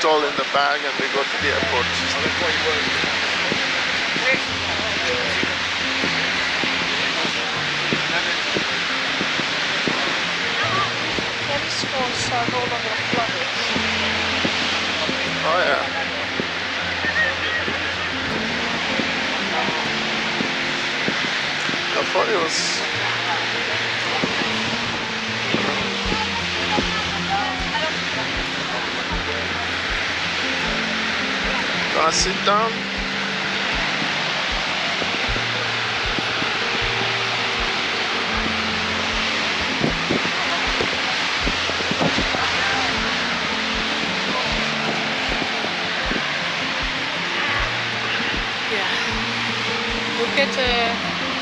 it all in the bag and we go to the airport. Tennis courts are no longer flooded. Oh yeah. I thought it was... Can I sit down? Yeah. Look at the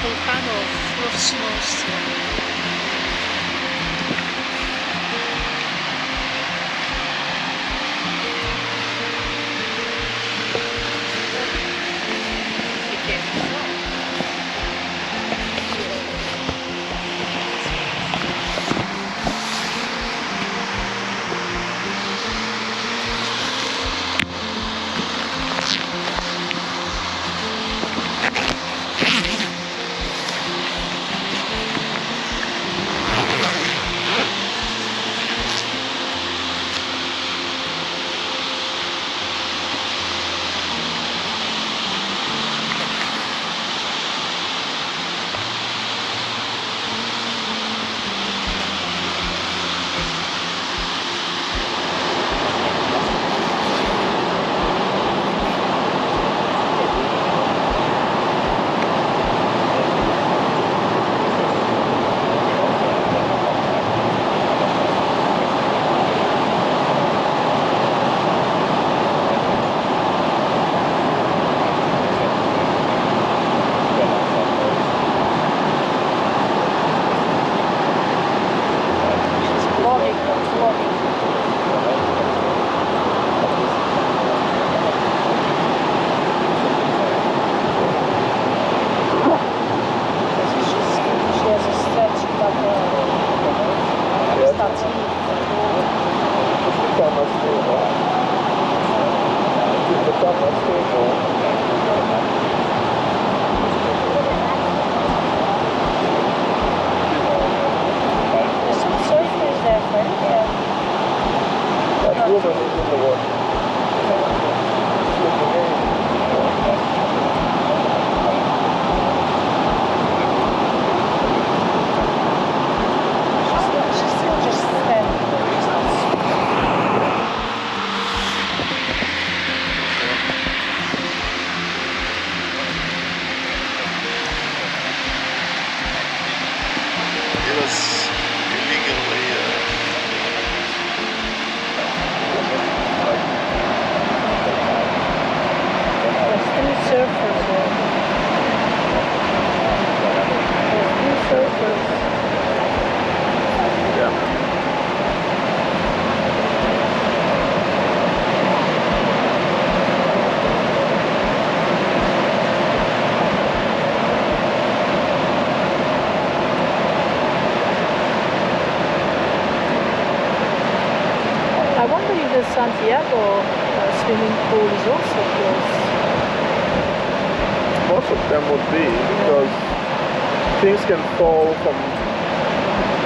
volcano full of snow still. Santiago swimming pool is also closed. Most of them would be, because things can fall from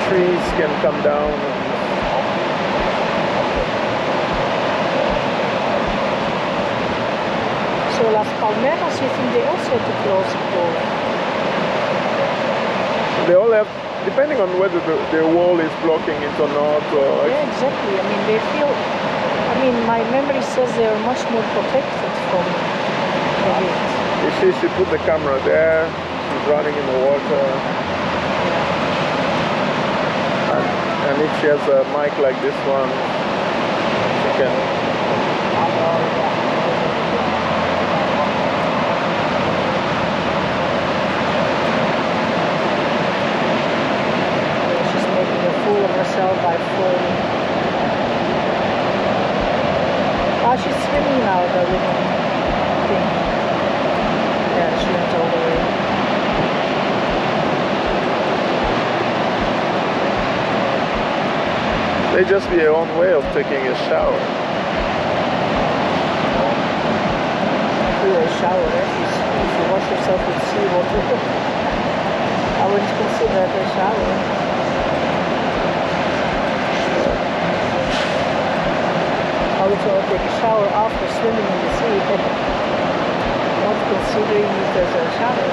trees, can come down. So Las Palmeras, you think they also have to close the pool? They all have, depending on whether the wall is blocking it or not. Or yeah, exactly. I mean, they feel. I mean, my memory says they are much more protected from the heat. You see, she put the camera there, she's running in the water. And if she has a mic like this one, she can... She's making a fool of herself by falling. She's swimming now, the little thing. Yeah, she went all the way. They just be their own way of taking a shower. Do a shower, if you wash yourself with seawater. I wouldn't consider it a shower. I would take a shower after swimming in the sea, not considering it as a shower.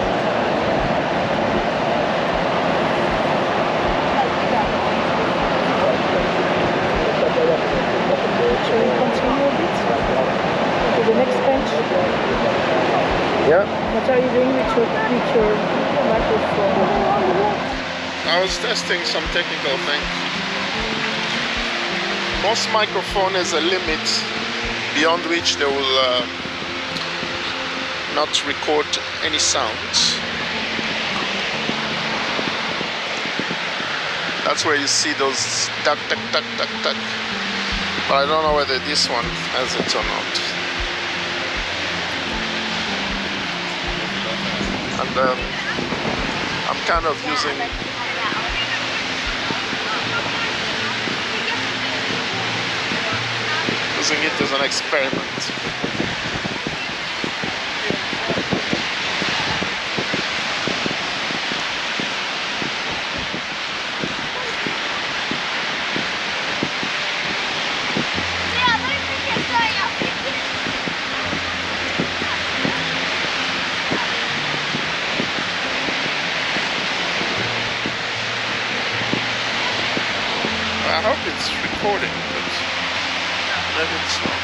Shall we continue a bit? To the next bench? Yeah. What are you doing with your microphone? I was testing some technical things. Most microphone has a limit beyond which they will not record any sounds. That's where you see those tuck, tuck, tuck, tuck, tuck. But I don't know whether this one has it or not. And I'm kind of using it as an experiment. I hope it's recording, but maybe it's not.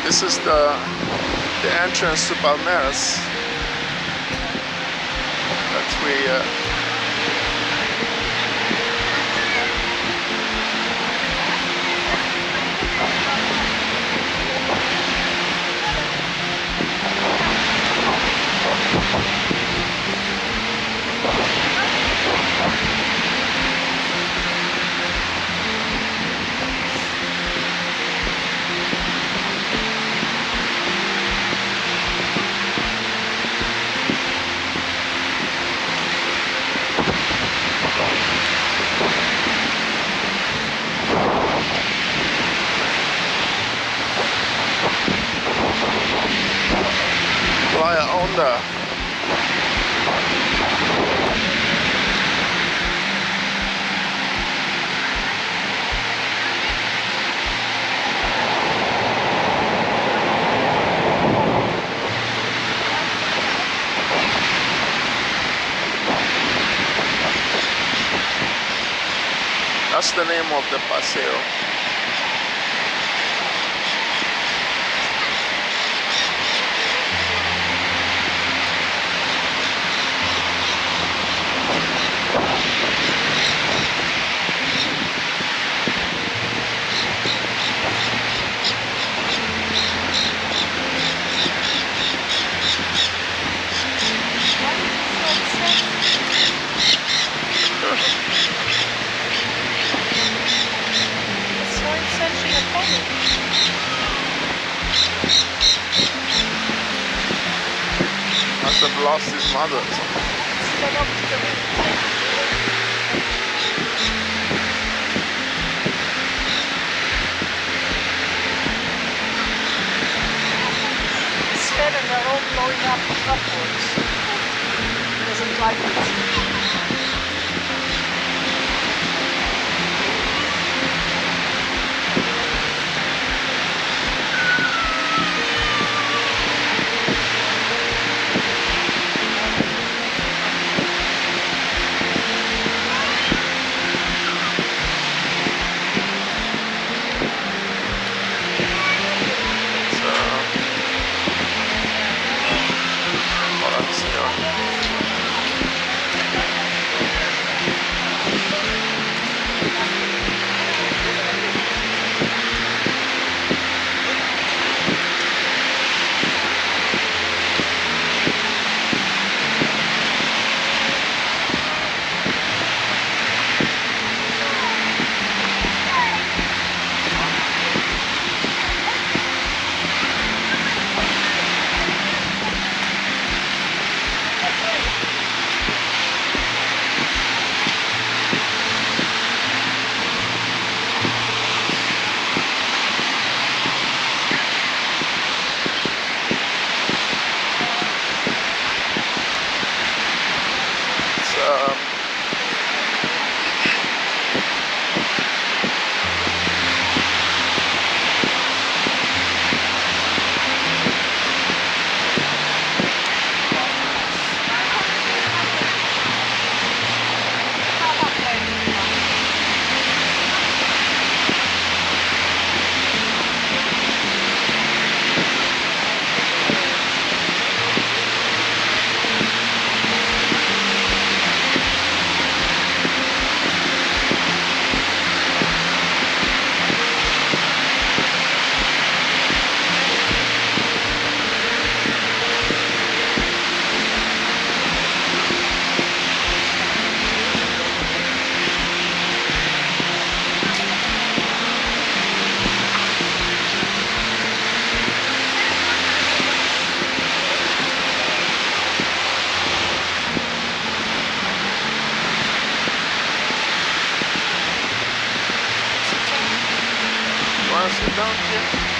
This is the entrance to Palmeiras. That's where Playa Onda. That's the name of the paseo. Must have lost his mother. It's fed and they're all blowing upwards. He doesn't like it. sit down here.